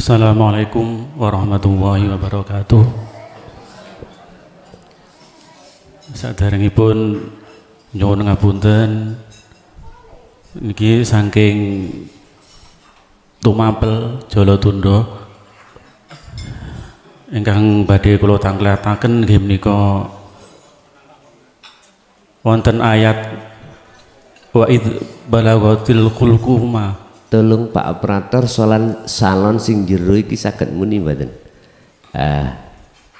Assalamualaikum warahmatullahi wabarakatuh. Saderengipun nyuwun ngapunten niki saking tumapel Jalatundha ingkang badhe kula tangkletaken nggih menika wonten ayat wa id balaghatil khulquma. Tolong Pak Operator salon sing jero iki saged muni mboten?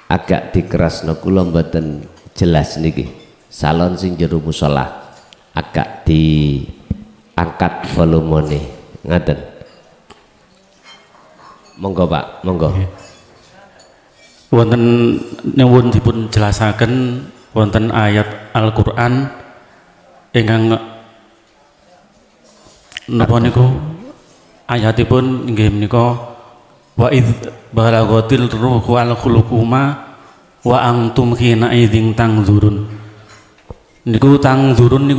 Agak dikerasno kula mboten jelas niki. Salon sing jero musala agak diangkat volumene. Ngaten. Monggo Pak, monggo. Wonten nyuwun dipun jelasaken wonten ayat Al-Qur'an ingkang napa niku ayatipun inggih menika wa id balaghatil ruhu al khulquma wa antum hina idzin tangzurun. Niku tangzurun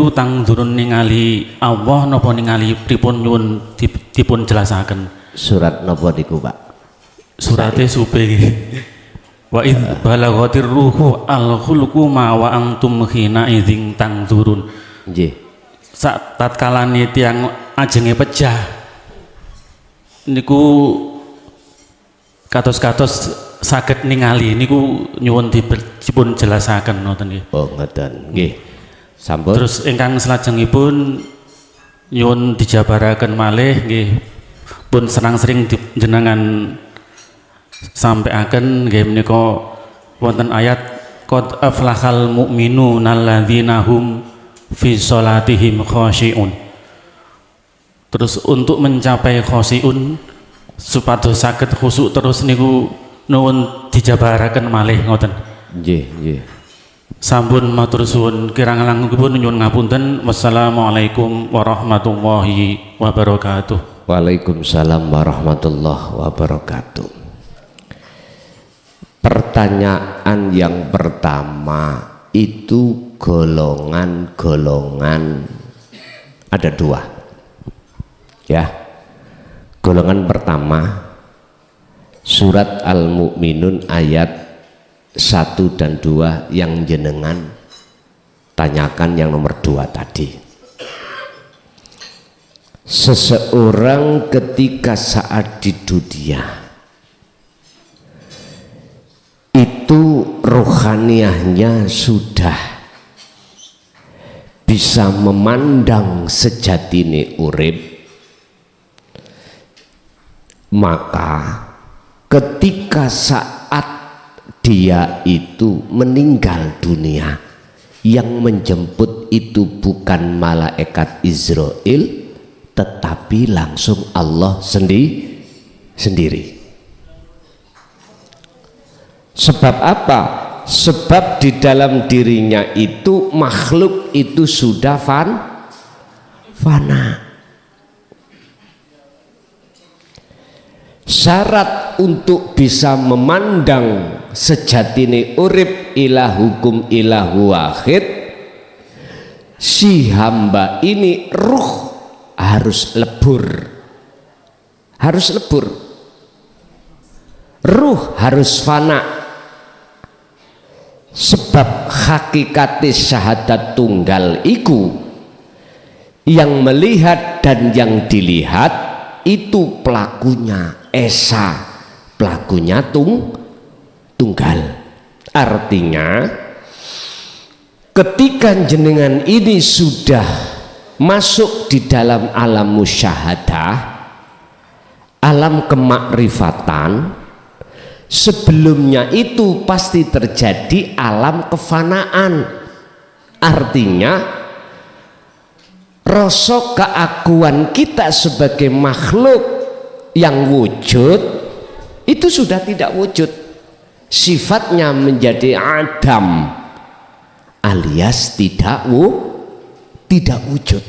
ningali Allah napa ningali pripun nyuwun dipun jelasaken. Surat napa niku Pak? Surate Sube nggih. Wa id balaghatir ruhu al khulquma wa antum hina idzin tangzurun. Nggih. Sak tatkalane tiyang ajenge pejah niku kados-kados saged ningali niku nyuwun dipun jelasaken ngoten nggih. Oh ngoten nggih. Sampun. Terus ingkang salajengipun nyuwun dijabaraken malih nggih pun serang-sering jenengan sampaiaken nggih menika wonten ayat qad aflahal mu'minuna alladzina hum fi sholatihim khashi'un. Terus untuk mencapai khashi'un supados saged khusuk terus niku nuwun dijabaraken malih ngoten. Nggih, nggih. Sampun matur suwun kirang langkungipun nyuwun ngapunten. Wassalamualaikum warahmatullahi wabarakatuh. Waalaikumsalam warahmatullahi wabarakatuh. Pertanyaan yang pertama itu golongan-golongan ada dua ya. Golongan pertama surat Al-Mu'minun ayat 1 dan 2 yang jenengan tanyakan yang nomor 2 tadi. Seseorang ketika saat di dunia itu rohaniahnya sudah bisa memandang sejatine urip, maka ketika saat dia itu meninggal dunia, yang menjemput itu bukan malaikat Israel tetapi langsung Allah sendiri. Sebab apa? Sebab di dalam dirinya itu makhluk itu sudah fana. Syarat untuk bisa memandang sejatine urip ilahukum ilahu wahid, si hamba ini ruh harus lebur, ruh harus fana. Sebab hakikati syahadat tunggal iku yang melihat dan yang dilihat itu pelakunya esa, pelakunya tunggal. Artinya ketika jenengan ini sudah masuk di dalam alam musyahadah, alam kemakrifatan, sebelumnya itu pasti terjadi alam kefanaan. Artinya rasa keakuan kita sebagai makhluk yang wujud itu sudah tidak wujud, sifatnya menjadi adam alias tidak wujud.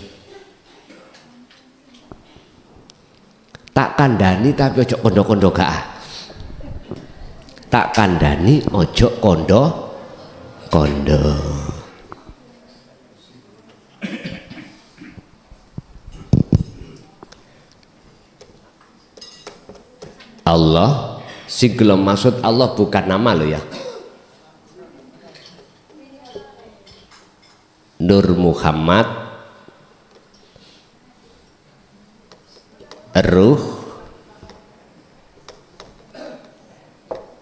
Tak kandani tapi ojo kondo-kondo gak. Tak kandani ojo kondo. Allah. Sing gelem maksud Allah bukan nama lo ya. Nur Muhammad, Ruh,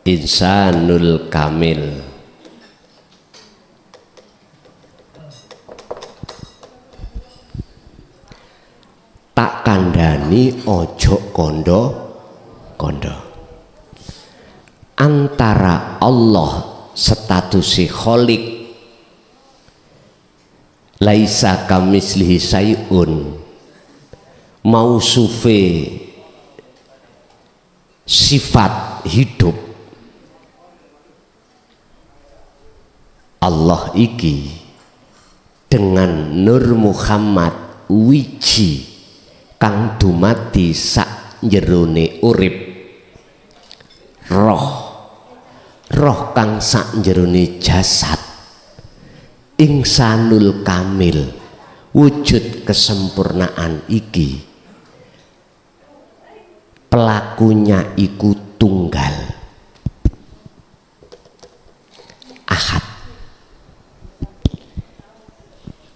Insanul Kamil. Tak kandani ojo kondo antara Allah statusi kholik laisa kamislihi sayun mausufe sifat hidup Allah iki dengan Nur Muhammad wiji kang dumati sak jerone urip roh kang sak jerone jasad Insanul Kamil wujud kesempurnaan iki pelakunya iku tunggal ahad.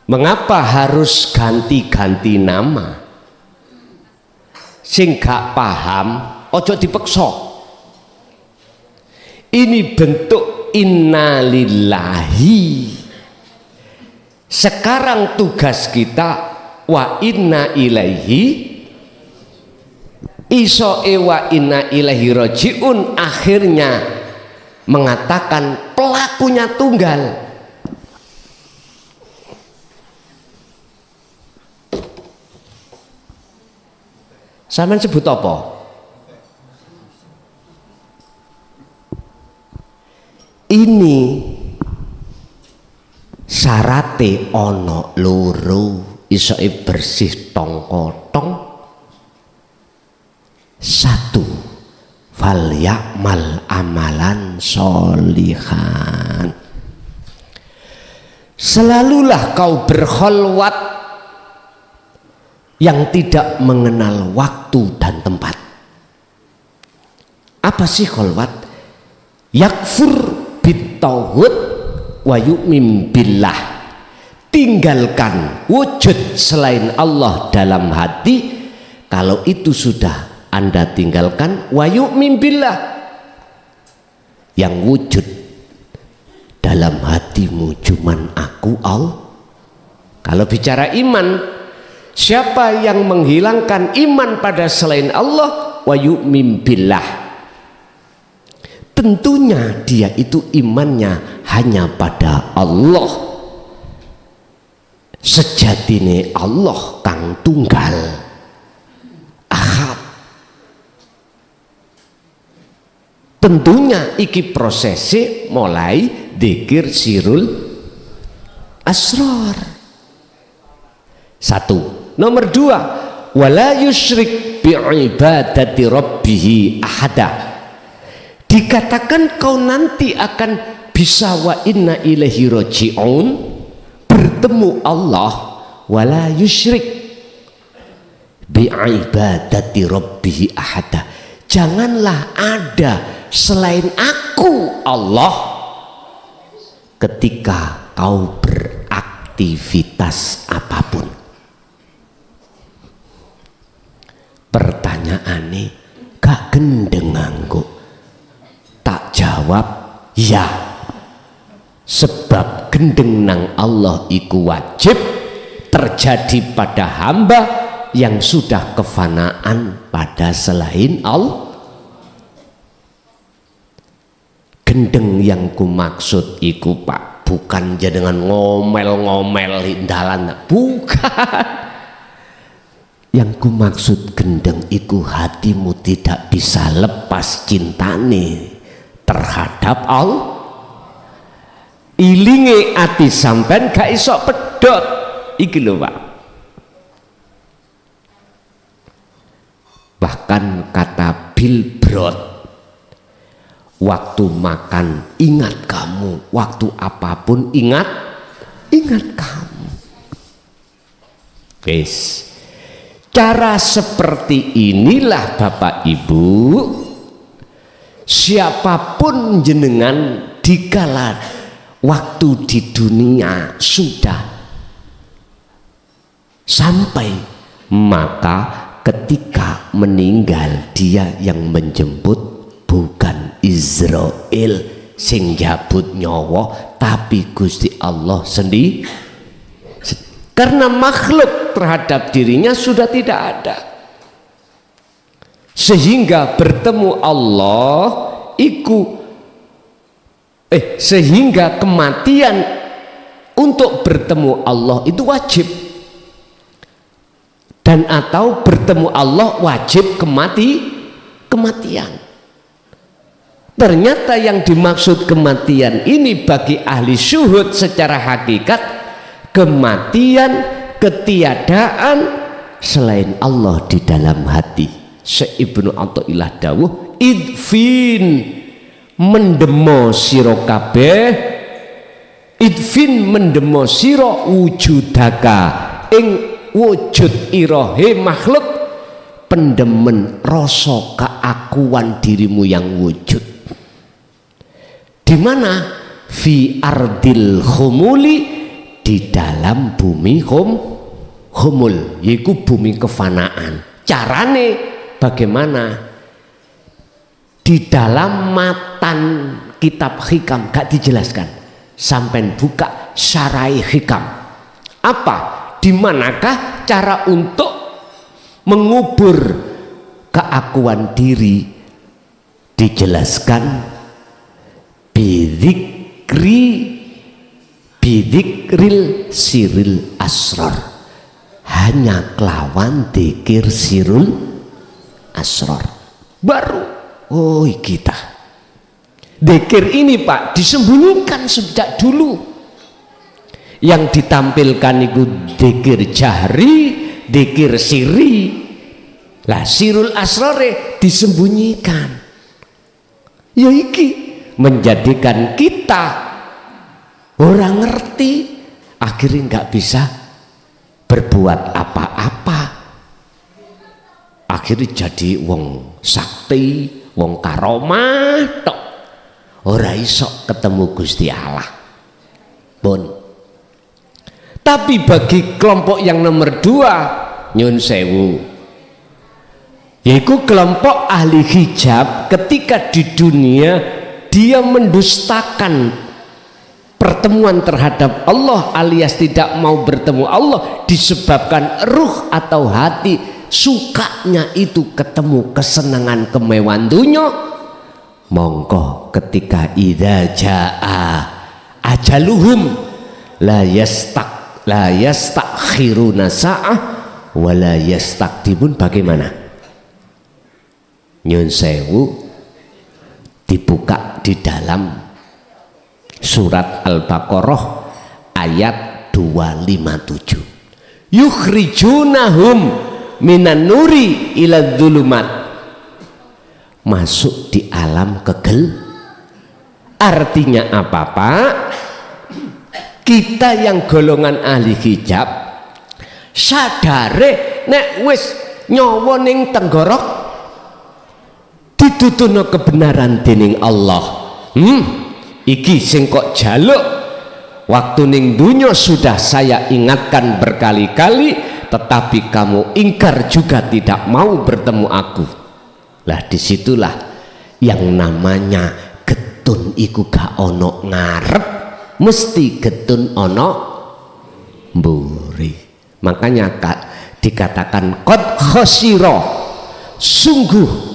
Mengapa harus ganti-ganti nama? Sing gak paham ojo dipeksa. Ini bentuk innalillahi. Sekarang tugas kita wa inna ilaihi iso wa inna ilaihi rojiun, akhirnya mengatakan pelakunya tunggal. Sampeyan sebut apa? Ini syarate ono loro, isoke bersih tong-kotong. Satu, fal ya'mal amalan sholihan. Selalulah kau berkholwat yang tidak mengenal waktu dan tempat. Apa sih kholwat? Yakfur bitauhud wa yu'min billah. Tinggalkan wujud selain Allah dalam hati. Kalau itu sudah Anda tinggalkan, wa yu'min billah, yang wujud dalam hatimu cuman aku Allah. Kalau bicara iman, siapa yang menghilangkan iman pada selain Allah, wa yu'min billah, tentunya dia itu imannya hanya pada Allah. Sejatine Allah kang tunggal ahad. Tentunya iki prosesi mulai dzikir sirul asrar. Satu. Nomor dua, wala yusyrik bi'ibadati rabbihi ahada. Dikatakan kau nanti akan bisa wa inna ilaihi raji'un, bertemu Allah, wala yusyrik bi'ibadati rabbihi ahada. Janganlah ada selain aku Allah ketika kau beraktivitas apapun. Pertanyaane gak gendeng nganggo. Tak jawab ya, sebab gendeng nang Allah iku wajib terjadi pada hamba yang sudah kefanaan pada selain Allah. Gendeng yang ku maksud iku Pak, bukan jenengan ngomel-ngomel dalan, bukan. Yang ku maksud gendeng iku hatimu tidak bisa lepas cintane terhadap Allah. Ilinge ati sampean gak iso pedot iki lho Pak. Bahkan kata Bill Brod, waktu makan ingat kamu, waktu apapun ingat kamu. Guys, cara seperti inilah Bapak Ibu siapapun jenengan dikala waktu di dunia sudah sampai, maka ketika meninggal dia yang menjemput bukan Israel sing jabut nyawa, tapi Gusti Allah sendiri, karena makhluk terhadap dirinya sudah tidak ada. Sehingga bertemu Allah sehingga kematian untuk bertemu Allah itu wajib, dan atau bertemu Allah wajib kematian. Ternyata yang dimaksud kematian ini bagi ahli syuhud secara hakikat kematian, ketiadaan selain Allah di dalam hati. Ibnu Athaillah dawuh, idfin mendemo sira kabeh, idfin mendemo sira wujudaka ing wujud irahe makhluk, pendemen rasa keakuan dirimu yang wujud. Di mana? Fi ardil khumuli, di dalam bumi khumul, yaitu bumi kefanaan. Carane bagaimana? Di dalam matan kitab hikam gak dijelaskan, sampai buka Syarai Hikam. Apa? Dimanakah cara untuk mengubur keakuan diri? Dijelaskan bidzikril siril asrar, hanya kelawan dzikir sirul asrar. Baru kita dzikir ini Pak disembunyikan sejak dulu. Yang ditampilkan itu dzikir jahri, dzikir siri. Lah sirul asrare disembunyikan. Ya iki menjadikan kita orang ngerti, akhirnya nggak bisa berbuat apa-apa, akhirnya jadi wong sakti, wong karomah tok, ora iso ketemu Gusti Allah pun. Tapi bagi kelompok yang nomor 2, nyun sewu, yaitu kelompok ahli hijab, ketika di dunia dia mendustakan pertemuan terhadap Allah alias tidak mau bertemu Allah disebabkan ruh atau hati sukanya itu ketemu kesenangan kemewahan dunia. Monggo ketika idza jaa ajaluhum la yastakhiruna sa'ah wa la yastaqdimun. Bagaimana? Nyun sewu, dibuka di dalam surat Al-Baqarah ayat 257. Yukhrijunahum minan nuri ila dzulumat, masuk di alam kegel. Artinya apa Pak? Kita yang golongan ahli hijab sadare nek wis nyawa ning tenggorok ditutuno kebenaran dening Allah. Iki sing kok jaluk waktu ning dunya sudah saya ingatkan berkali-kali, tetapi kamu ingkar juga tidak mau bertemu aku. Lah disitulah yang namanya getun iku gak ono ngarep, mesti getun ono mburi. Makanya dikatakan qad khasira, sungguh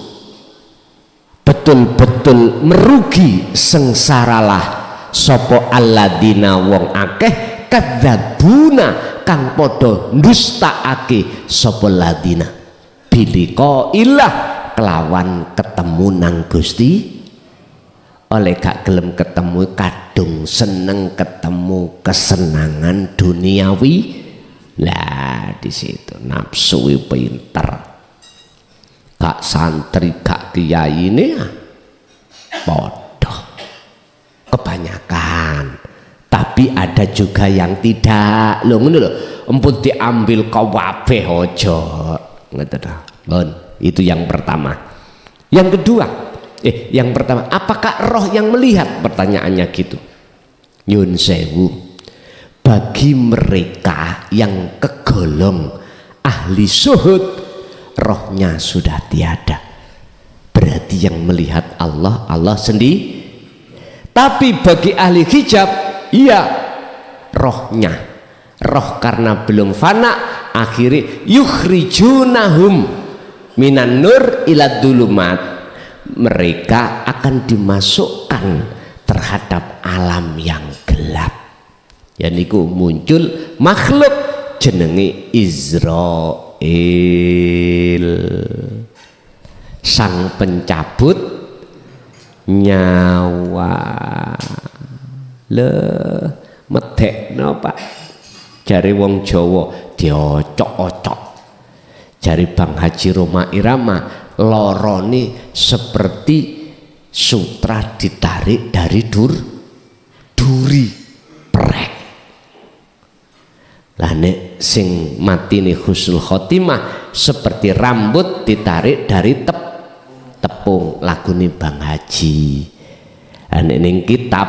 betul-betul merugi, sengsaralah sopo alladzina wong akeh kadzabuna kang podo ndustaake sopo ladina biliko ilah kelawan ketemu nang Gusti. Oleh gak gelem ketemu kadung seneng ketemu kesenangan duniawi. Lah di situ nafsu pinter. Gak santri gak kiai ini bodoh kebanyakan, tapi ada juga yang tidak. Lho ngono lho, empun diambil kabeh aja ngoten. Itu yang pertama. Yang kedua, Yang pertama, apakah roh yang melihat? Pertanyaannya gitu. Nyun sewu, bagi mereka yang kegolong ahli syuhud, rohnya sudah tiada. Berarti yang melihat Allah, Allah sendiri. Tapi bagi ahli hijab, iya, rohnya, roh karena belum fana, akhirnya yukhrijunahum minan nur ila dulumat, mereka akan dimasukkan terhadap alam yang gelap. Yaitu muncul makhluk jenenge Israel, sang pencabut nyawa. Le medekno Pak, jari wong Jawa diocok-ocok. Jari Bang Haji Roma Irama, lorone seperti sutra ditarik dari duri prek. Lah nek sing matine husnul khotimah seperti rambut ditarik dari tepung, lagune Bang Haji. Nek ning kitab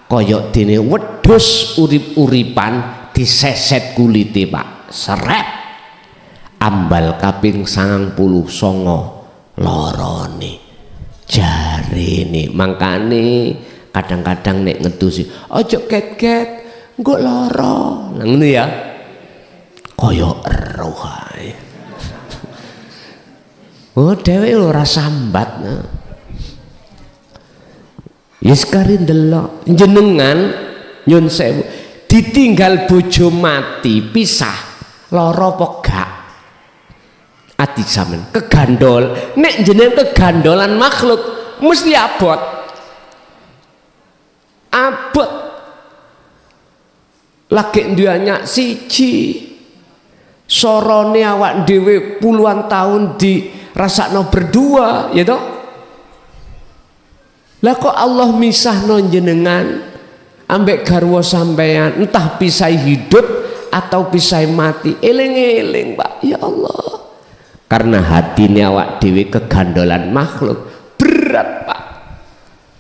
koyok dene wedhus urip-uripan diseset kulite Pak, seret. Ambal kaping 99 lorone jarene. Makane kadang-kadang nek ngedusi ojo ket-ket engko lara, ngono ya, kaya eruh ae. Oh dhewe ora sambat. Yes kari ndelok jenengan nyun sewu ditinggal bojo mati pisah lara apa gak? Ati sampean kegandol, nek jenengan kegandolan makhluk mesti abot. Lagi nduanya siji sorone awak dhewe puluhan tahun dirasakno berdua, ya toh? Lah kok Allah misahno jenengan ambek garwa sampean, entah pisah hidup atau pisah mati. Eling-eling Pak, ya Allah. Karena hatinya awak dewi kegandolan makhluk berat Pak.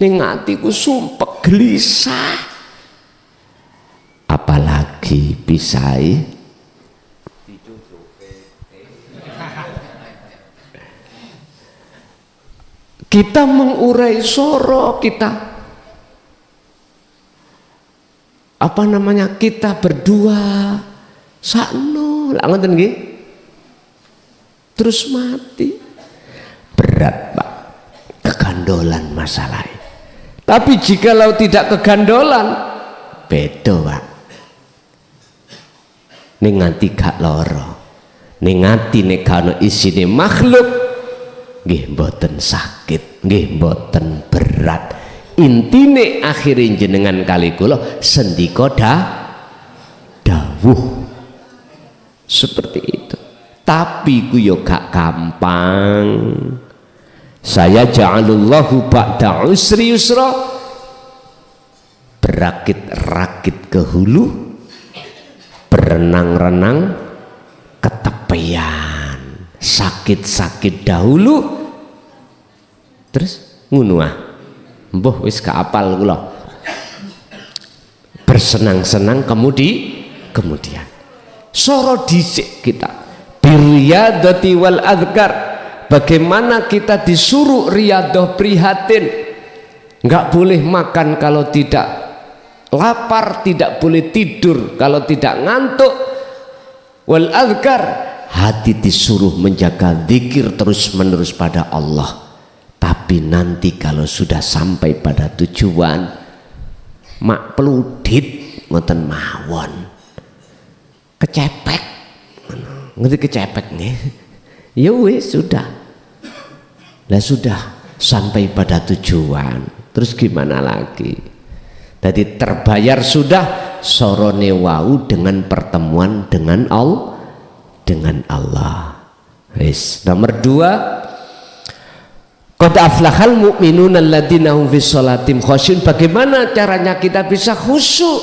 Ning atiku sumpek gelisah. Apalagi pisai kita mengurai soro, kita apa namanya, kita berdua sakno lah ngoten nggih. Terus mati, berat Pak, kegandolan masalahnya. Tapi jikalau tidak kegandolan, beda Pak. Ning nganti gak loro, ning nganti nek ana isine makhluk, nggih mboten sakit, nggih mboten berat. Intine akhirin jenengan kali kula sendika dawuh seperti itu. Tapi ku yo gak gampang. Saya ja'alullahu ba'da usri yusra, berakit-rakit ke hulu, berenang-renang ke tepian, sakit-sakit dahulu, terus ngono ah. Mbah wis gak apal kula. Bersenang-senang kemudian soro dhisik kita biriyadati wal adhkar, bagaimana kita disuruh riyadah prihatin, nggak boleh makan kalau tidak lapar, tidak boleh tidur kalau tidak ngantuk. Wal adhkar, hati disuruh menjaga zikir terus menerus pada Allah. Tapi nanti kalau sudah sampai pada tujuan, mak peludit ngoten mawon, kecepek, ngerti kecepek nih, ya wis sudah, lah sudah sampai pada tujuan, terus gimana lagi? Tadi terbayar sudah sorone wau dengan pertemuan dengan Allah. Wis nomor 2, qad aflahal mu'minun alladzina hum fi sholatim khusyun. Bagaimana caranya kita bisa khusyuk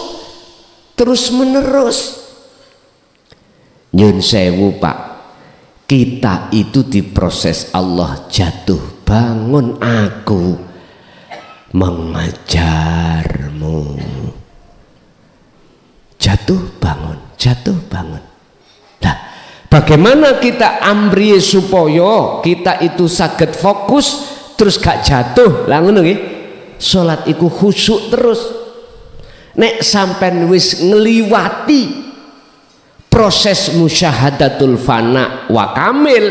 terus menerus? Nyun sewu Pak, kita itu diproses Allah jatuh bangun aku mengejarmu. Jatuh bangun, jatuh bangun. Nah, bagaimana kita amriye supaya kita itu saged fokus terus gak jatuh? Lah ngono nggih. Salat iku khusyuk terus. Nek sampean wis ngliwati proses musyahadatul fana wa kamil,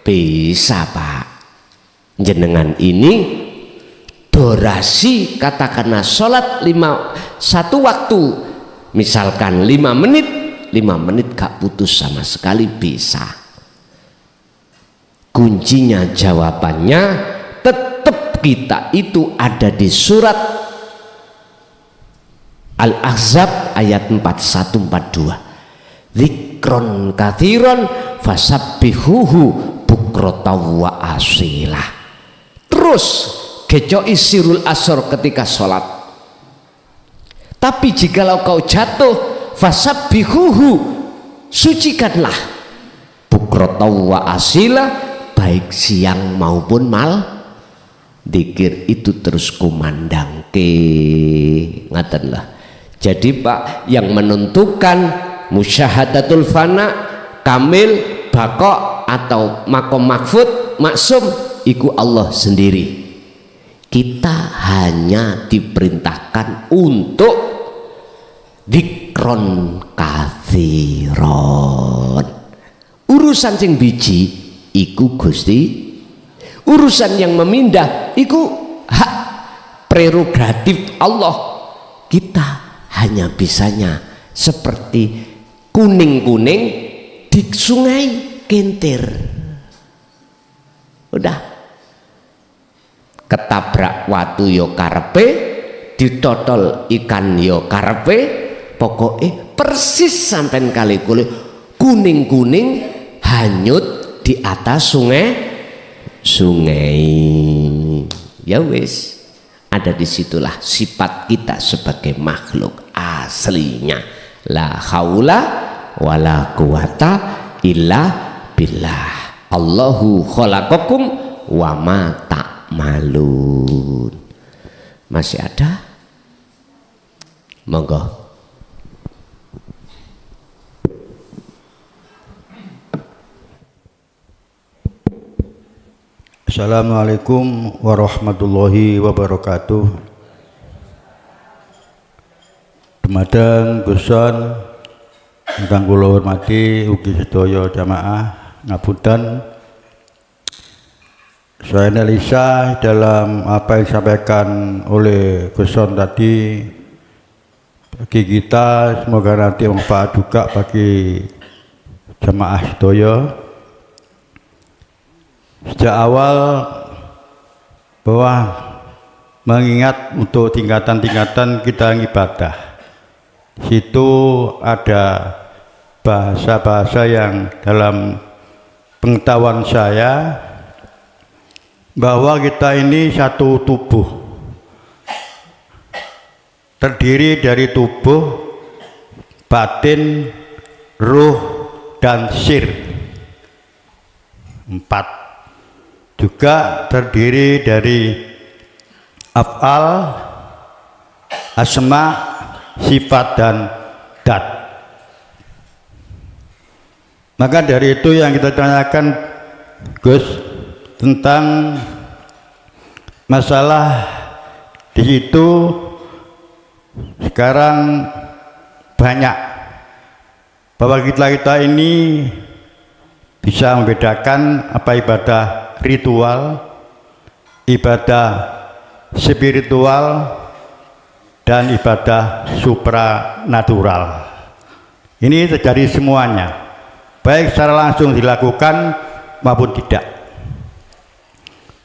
bisa Pak. Jenengan ini durasi katakanlah salat 1 waktu, misalkan 5 menit gak putus sama sekali, bisa. Kuncinya, jawabannya tetap kita itu ada di surat Al-Ahzab ayat 41-42. Dzikron katsiron fasabbihuhu bukratan wa asilah. Terus gecoki sirul asor ketika sholat. Tapi jikalau kau jatuh, fasabbihuhu, sucikanlah bukratan wa asila, baik siang maupun dikir itu terus kumandangke. Ngaten lah. Jadi Pak, yang menentukan musyahadatul fana, kamil, baqo atau makom mahfud, maksum, iku Allah sendiri. Kita hanya diperintahkan untuk dzikron katsiron. Urusan sing biji iku Gusti, urusan yang memindah iku hak prerogatif Allah. Kita hanya bisanya seperti kuning-kuning di sungai kentir. Udah ketabrak watu yo karepe, ditotol ikan yo karepe, pokoknya persis sampai kali kulit kuning-kuning hanyut di atas sungai. Ya wis, ada disitulah sifat kita sebagai makhluk aslinya. La haula wala quwata illa billah. Allahu khalaqakum wa ma ta'malun. Masih ada? Monggo. Assalamualaikum warahmatullahi wabarakatuh. Dumadang Guson ingkang kula hormati ugi sedaya jamaah ngapunten. Saya analisa dalam apa yang disampaikan oleh Guson tadi bagi kita, semoga nanti manfaat juga bagi jamaah sedaya. Sejak awal bahwa mengingat untuk tingkatan-tingkatan kita ibadah, situ ada bahasa-bahasa yang dalam pengetahuan saya bahwa kita ini satu tubuh, terdiri dari tubuh, batin, ruh, dan sir. 4. Juga terdiri dari af'al, asma, sifat, dan dat. Maka dari itu yang kita tanyakan Gus tentang masalah di situ sekarang banyak bahwa kita ini bisa membedakan apa ibadah ritual, ibadah spiritual, dan ibadah supranatural. Ini terjadi semuanya, baik secara langsung dilakukan maupun tidak.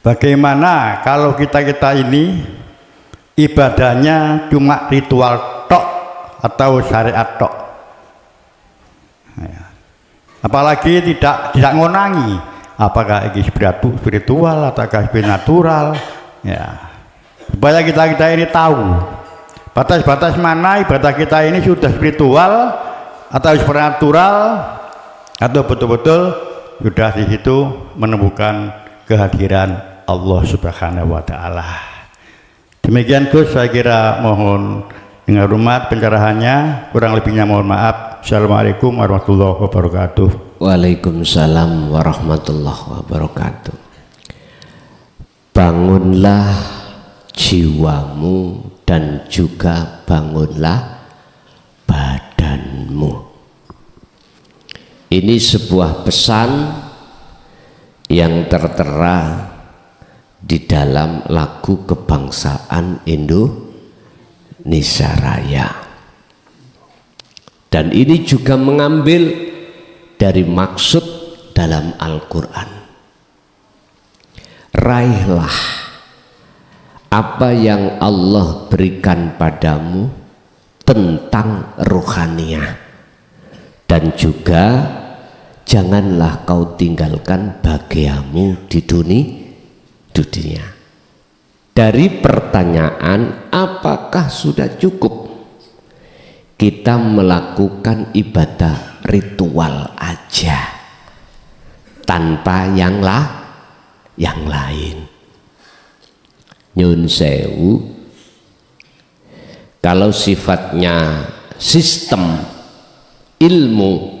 Bagaimana kalau kita ini ibadahnya cuma ritual tok atau syariat tok? Apalagi tidak ngonangi apakah ini spiritual ataukah natural, ya, supaya kita ini tahu batas-batas mana ibadah kita ini sudah spiritual atau supernatural, atau betul-betul sudah di situ menemukan kehadiran Allah Subhanahu wa taala. Demikian Gus, saya kira mohon dengan hormat pencerahannya, kurang lebihnya mohon maaf. Assalamualaikum warahmatullahi wabarakatuh. Waalaikumsalam warahmatullahi wabarakatuh. Bangunlah jiwamu dan juga bangunlah badanmu. Ini sebuah pesan yang tertera di dalam lagu kebangsaan Indonesia Raya, dan ini juga mengambil dari maksud dalam Al-Quran. Raihlah apa yang Allah berikan padamu tentang ruhaniyah, dan juga janganlah kau tinggalkan bahagiamu di dunia. Dari pertanyaan apakah sudah cukup kita melakukan ibadah ritual aja tanpa yang lain? Nyun sewu, kalau sifatnya sistem ilmu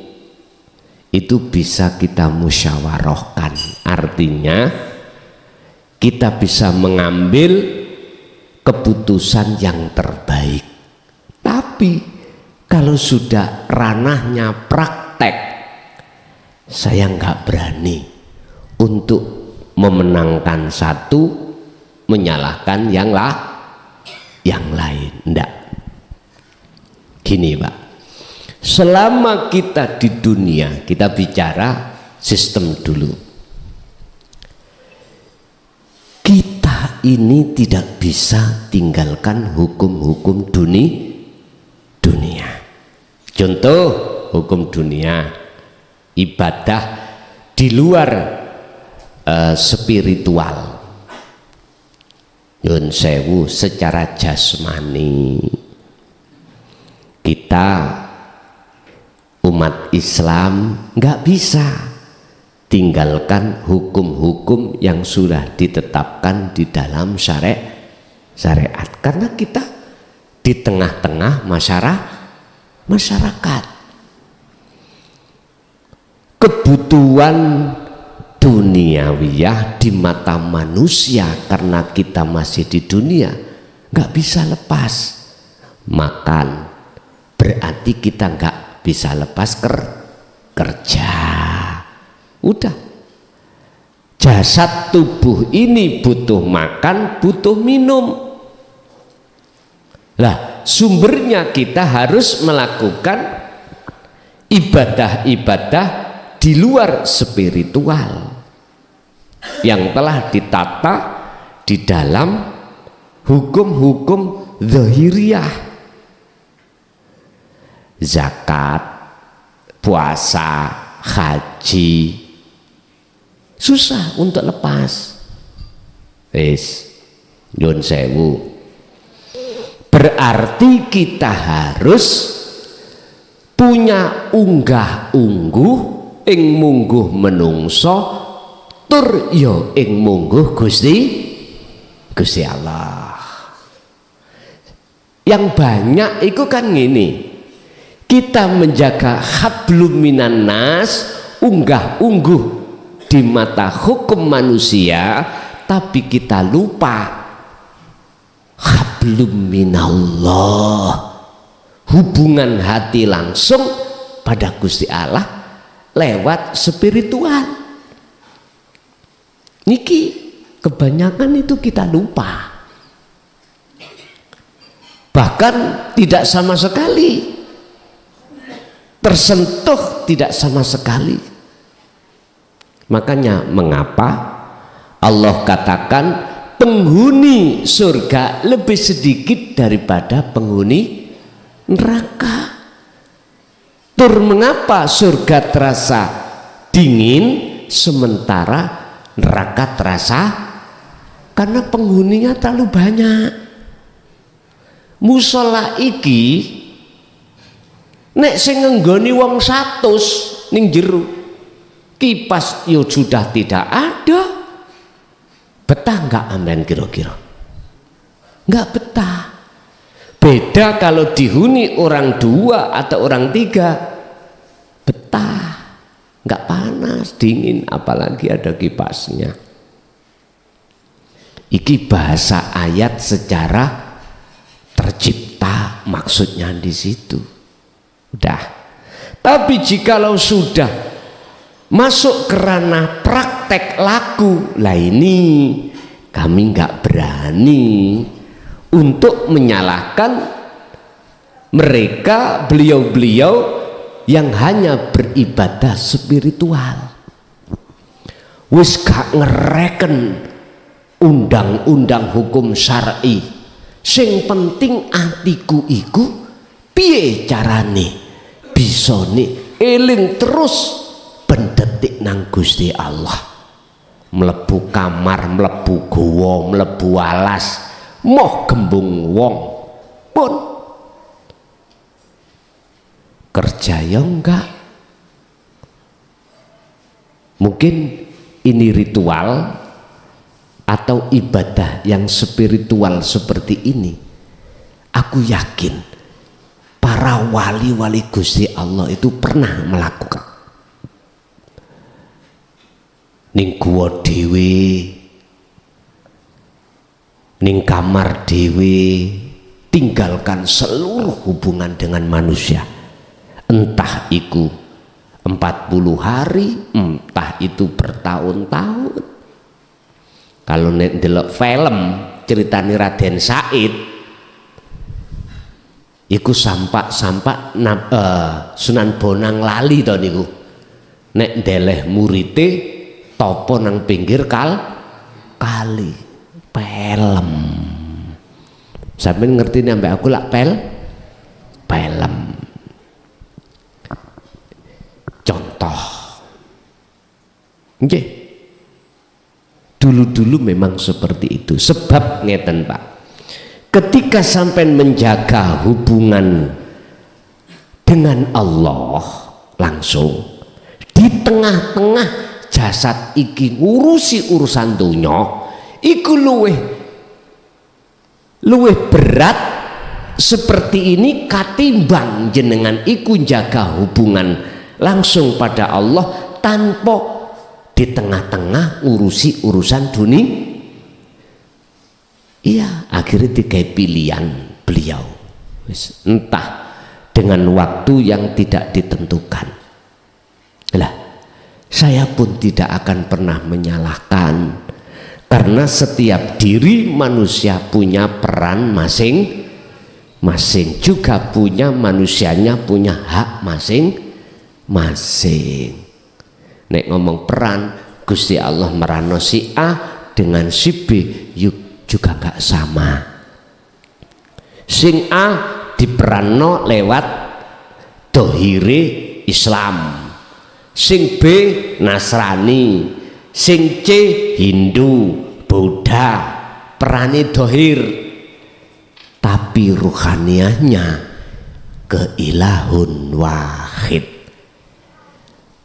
itu bisa kita musyawarahkan, artinya kita bisa mengambil keputusan yang terbaik. Tapi kalau sudah ranahnya praktek, saya nggak berani untuk memenangkan satu, menyalahkan yang lain. Enggak. Gini Pak, selama kita di dunia, kita bicara sistem dulu, kita ini tidak bisa tinggalkan hukum-hukum dunia. Contoh hukum dunia, ibadah di luar spiritual. Yun sewu, secara jasmani kita umat Islam nggak bisa tinggalkan hukum-hukum yang sudah ditetapkan di dalam syariat, karena kita di tengah-tengah masyarakat. Kebutuhan duniawiyah di mata manusia, karena kita masih di dunia, nggak bisa lepas. Makan berarti kita nggak bisa lepas kerja. Udah, jasad tubuh ini butuh makan, butuh minum. Lah, sumbernya kita harus melakukan ibadah-ibadah di luar spiritual yang telah ditata di dalam hukum-hukum zahiriyah. Zakat, puasa, haji, susah untuk lepas. Nyun sewu, berarti kita harus punya unggah-ungguh ing mungguh menungso, tur yo ing mungguh Gusti Allah. Yang banyak itu kan gini, kita menjaga hablum minan nas, unggah-ungguh di mata hukum manusia, tapi kita lupa hablum minallah, hubungan hati langsung pada Gusti Allah lewat spiritual. Niki kebanyakan itu kita lupa, bahkan tidak sama sekali tersentuh, tidak sama sekali. Makanya mengapa Allah katakan penghuni surga lebih sedikit daripada penghuni neraka. Tur mengapa surga terasa dingin sementara neraka terasa? Karena penghuninya terlalu banyak. Musola iki nek sing ngenggoni wong 100 ning jero, kipas yo sudah tidak ada, Betah nggak amben kira-kira? Nggak betah. Beda kalau dihuni orang 2 atau orang 3, betah, nggak panas, dingin, apalagi ada kipasnya. Iki bahasa ayat secara tercipta, maksudnya di situ. Udah. Tapi jikalau sudah masuk ke ranah praktek laku, lah ini kami nggak berani untuk menyalahkan mereka, beliau-beliau yang hanya beribadah spiritual. Wis gak ngereken undang-undang hukum syar'i, sing penting atiku iku piye carane bisa nih eling terus pendetik nang Gusti Allah, mlebu kamar, mlebu gowa, mlebu alas, moh gembung wong pun kerja ya enggak. Mungkin ini ritual atau ibadah yang spiritual seperti ini, aku yakin para wali-wali Gusti Allah itu pernah melakukan. Ning gua dhewe, ning kamar dhewe, tinggalkan seluruh hubungan dengan manusia, entah itu 40 hari, entah itu bertahun-tahun. Kalau nek ndelok film ceritane Raden Said, iku sampak Sunan Bonang lali to niku, nek ndeleh murite topo nang pinggir kali pelem. Sampeyan ngerti nek mbak aku lak pelem. Contoh, nggih, dulu-dulu memang seperti itu. Sebab ngeten Pak, ketika sampean menjaga hubungan dengan Allah langsung, di tengah-tengah jasad iki ngurusi urusan dunya, iku luweh berat seperti ini katimbang jenengan iku jaga hubungan langsung pada Allah tanpa di tengah-tengah ngurusi urusan dunia. Iya, akhirnya tiga pilihan beliau, entah dengan waktu yang tidak ditentukan. Lah, saya pun tidak akan pernah menyalahkan, karena setiap diri manusia punya peran masing-masing, juga punya manusianya punya hak masing-masing. Nek ngomong peran, Gusti Allah merano si A dengan si B juga gak sama. Sing A diperanno lewat dohire Islam, sing B Nasrani, sing C Hindu, Buddha, perane dohir, tapi ruhaniahnya keilahun wahid.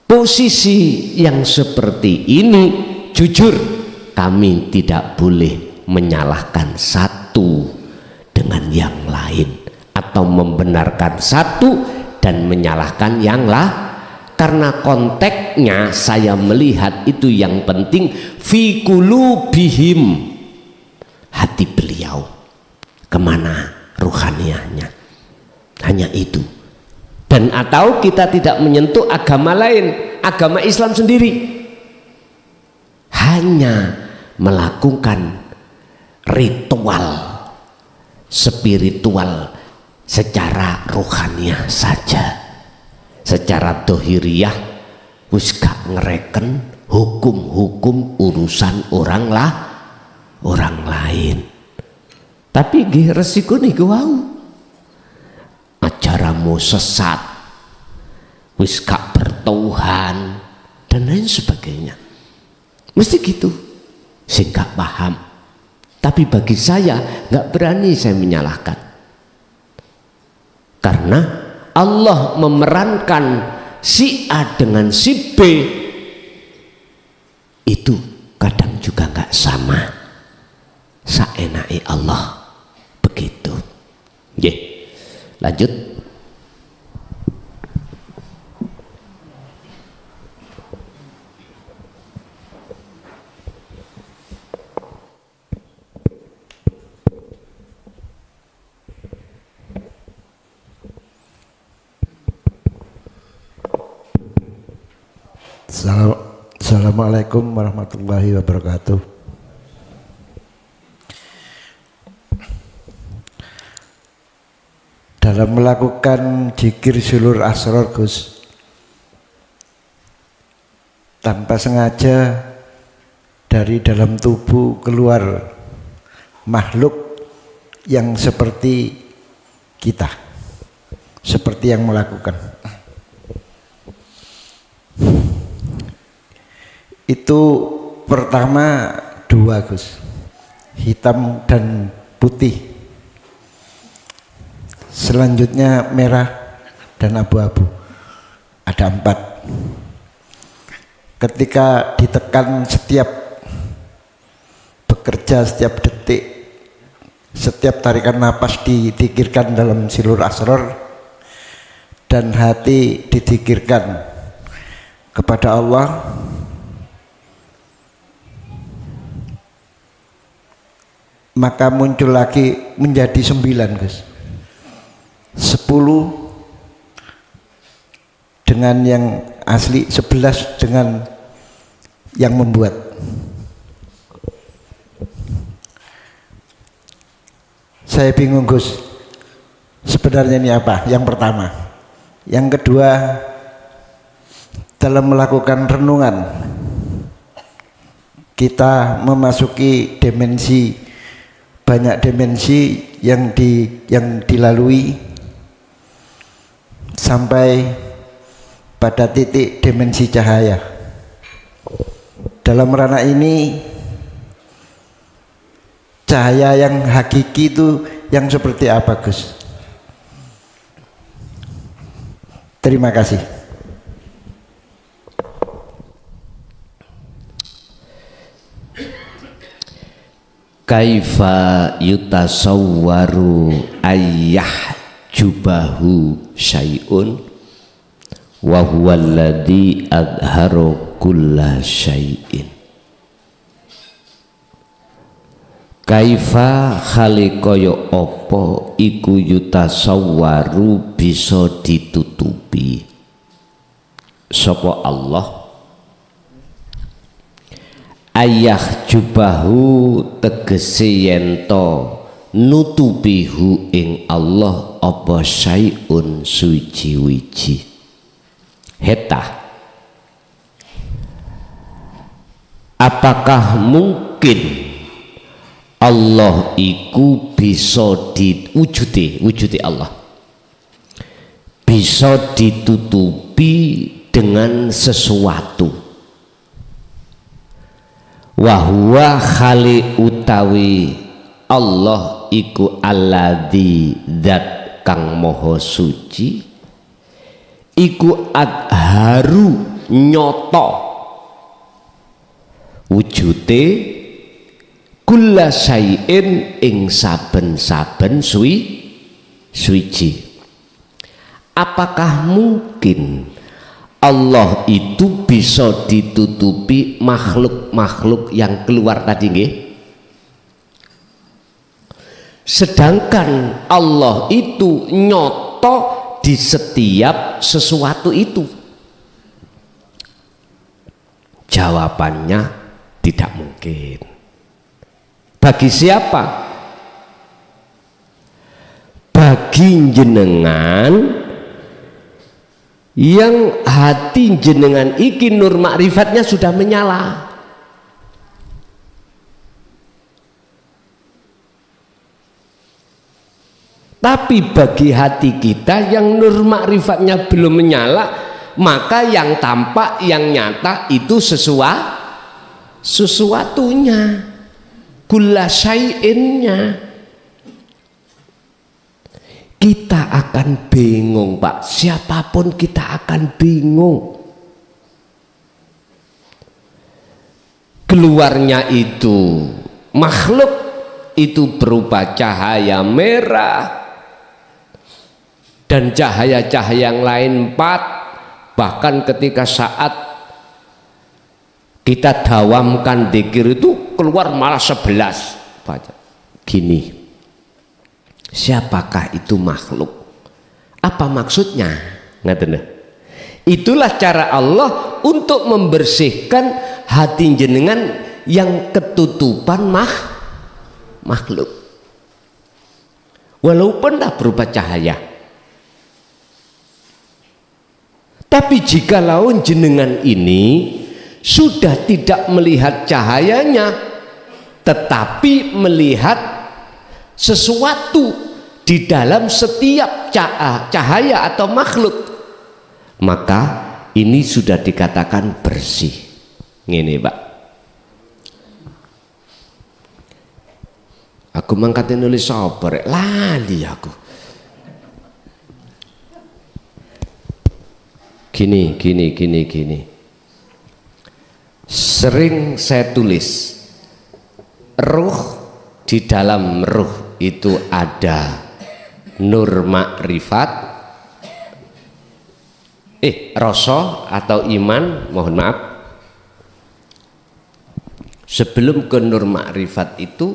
Posisi yang seperti ini, jujur kami tidak boleh menyalahkan satu dengan yang lain, atau membenarkan satu dan menyalahkan yang lain, karena konteksnya saya melihat itu yang penting fi qulubihim, hati beliau kemana ruhaniahnya, hanya itu. Dan atau kita tidak menyentuh agama lain, agama Islam sendiri, hanya melakukan ritual spiritual secara rohaniah saja. Secara dohiriyah wis gak ngereken hukum-hukum urusan orang lain. Tapi nggih resiko niku wau, ajaramu sesat, wis gak bertuhan dan lain sebagainya, mesti gitu. Saya gak paham, tapi bagi saya gak berani saya menyalahkan, karena Allah memerankan si A dengan si B itu kadang juga nggak sama, saenake Allah begitu. Nggih, lanjut. Assalamualaikum warahmatullahi wabarakatuh. Dalam melakukan zikir sulur asror Gus, tanpa sengaja dari dalam tubuh keluar makhluk yang seperti kita, seperti yang melakukan. Itu pertama dua Gus, hitam dan putih, selanjutnya merah dan abu-abu, ada 4. Ketika ditekan, setiap bekerja, setiap detik, setiap tarikan napas didikirkan dalam silur asror, dan hati didikirkan kepada Allah, maka muncul lagi menjadi 9 Gus, 10 dengan yang asli, 11 dengan yang membuat. Saya bingung Gus, sebenarnya ini apa? Yang pertama. Yang kedua, dalam melakukan renungan kita memasuki dimensi, banyak dimensi yang dilalui sampai pada titik dimensi cahaya. Dalam ranah ini, cahaya yang hakiki itu yang seperti apa Gus? Terima kasih. Kaifa yutasawwaru ayyah jubahu syai'un wa huwa alladhi adharu kulla syai'in. Kaifa khalikoyo opo iku yutasawwaru bisa ditutupi sapa Allah, ayah jubahu tegese yento nutupihu ing Allah apa syai'un suci-wiji. Heta, apakah mungkin Allah iku bisa diwujudi Allah bisa ditutupi dengan sesuatu? Wahwa khali utawi Allah iku alladzi zat kang moho suci, iku adharu nyoto wujute kulla syai'in ing saben-saben suci. Apakah mungkin Allah itu bisa ditutupi makhluk-makhluk yang keluar tadi nggih? Sedangkan Allah itu nyoto di setiap sesuatu itu. Jawabannya tidak mungkin. Bagi siapa? Bagi jenengan yang hati jenengan iki nur makrifatnya sudah menyala. Tapi bagi hati kita yang nur makrifatnya belum menyala, maka yang tampak, yang nyata itu sesuatunya, kulla syai'innya. Kita akan bingung Pak, siapapun kita akan bingung. keluarnya itu makhluk itu berupa cahaya merah dan cahaya-cahaya yang lain 4. Bahkan ketika saat kita dawamkan dzikir itu keluar malah 11. Baca gini, siapakah itu makhluk? Apa maksudnya? Ngaten. Itulah cara Allah untuk membersihkan hati jenengan yang ketutupan makhluk, walaupun dah berupa cahaya. Tapi jika laun jenengan ini sudah tidak melihat cahayanya, tetapi melihat sesuatu di dalam setiap cahaya atau makhluk, maka ini sudah dikatakan bersih. Ngene Pak, aku mangkatin nulis sabar lali aku. Gini. Sering saya tulis, ruh, di dalam ruh itu ada nur makrifat, rasa atau iman, mohon maaf. Sebelum ke nur makrifat itu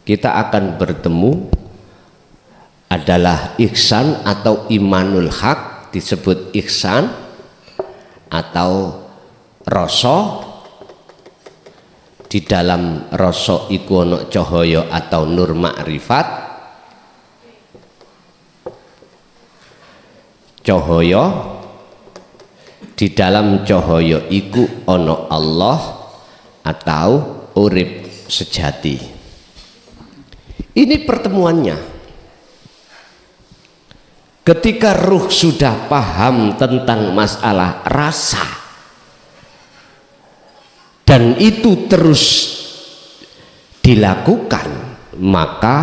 kita akan bertemu adalah ihsan atau imanul haq, disebut ihsan atau rasa. Di dalam rasa iku ana cahaya atau nur makrifat. Cahaya, di dalam cahaya iku ana Allah atau urip sejati. Ini pertemuannya. Ketika ruh sudah paham tentang masalah rasa dan itu terus dilakukan, maka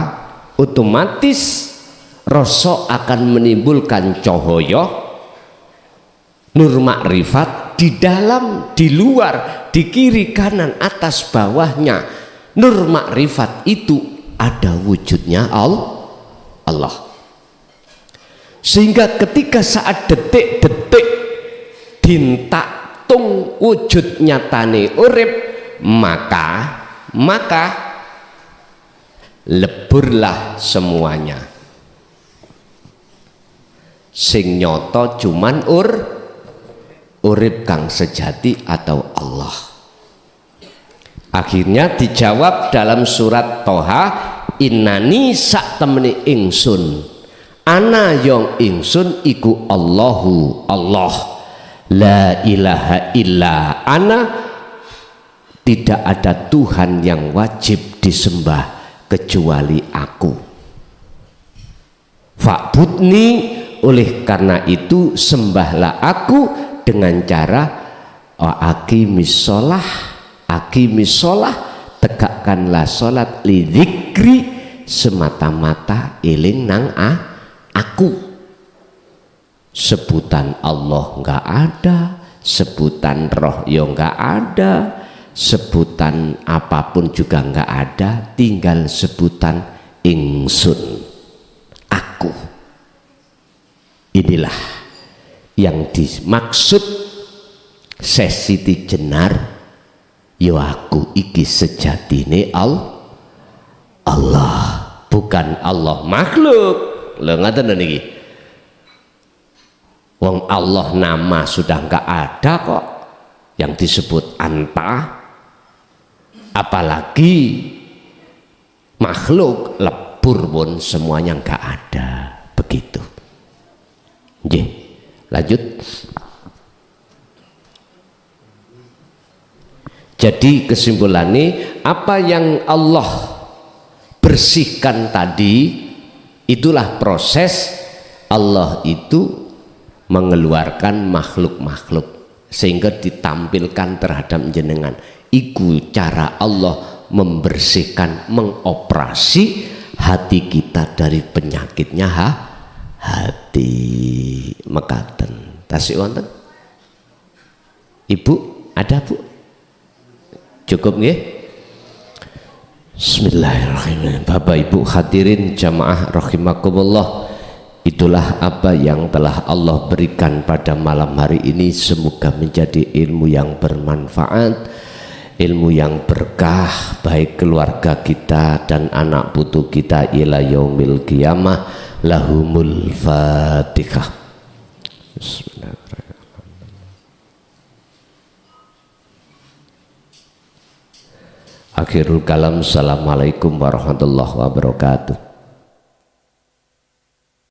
otomatis rasa akan menimbulkan cahaya nur makrifat di dalam, di luar, di kiri kanan, atas bawahnya. Nur makrifat itu ada wujudnya Allah. Sehingga ketika saat detik-detik dintaktung wujud nyatane urip, maka leburlah semuanya. Sing nyoto cuman urip kang sejati atau Allah. Akhirnya dijawab dalam surat Toha, innani sak temeni ingsun, ana yang ingsun iku Allahu Allah, la ilaha illa ana, tidak ada Tuhan yang wajib disembah kecuali aku. Fa'budni, oleh karena itu sembahlah aku dengan cara akimisolah, tegakkanlah solat li dzikri, semata-mata eling nang aku. Sebutan Allah enggak ada, sebutan roh ya enggak ada, sebutan apapun juga enggak ada, tinggal sebutan ingsun, aku. Inilah yang dimaksud Sesiti Jenar, yo aku iki sejatine Allah, bukan Allah makhluk. Lho ngaten niki. Wong Allah nama sudah enggak ada kok yang disebut anta, apalagi makhluk lebur pun semuanya enggak ada. Begitu. Nggih, lanjut. Jadi kesimpulannya, apa yang Allah bersihkan tadi, itulah proses Allah itu mengeluarkan makhluk-makhluk sehingga ditampilkan terhadap jenengan. Iku cara Allah membersihkan, mengoperasi hati kita dari penyakitnya hati. Mekaten tasik wonten Ibu, ada Bu? Cukup nggih? Bismillahirrahmanirrahim. Bapak Ibu hadirin jamaah rahimakumullah, itulah apa yang telah Allah berikan pada malam hari ini. Semoga menjadi ilmu yang bermanfaat, ilmu yang berkah baik keluarga kita dan anak putu kita ila yaumil qiyamah. Lahumul Fatihah. Bismillahirrahmanirrahim. Akhirul kalam. Assalamualaikum warahmatullahi wabarakatuh.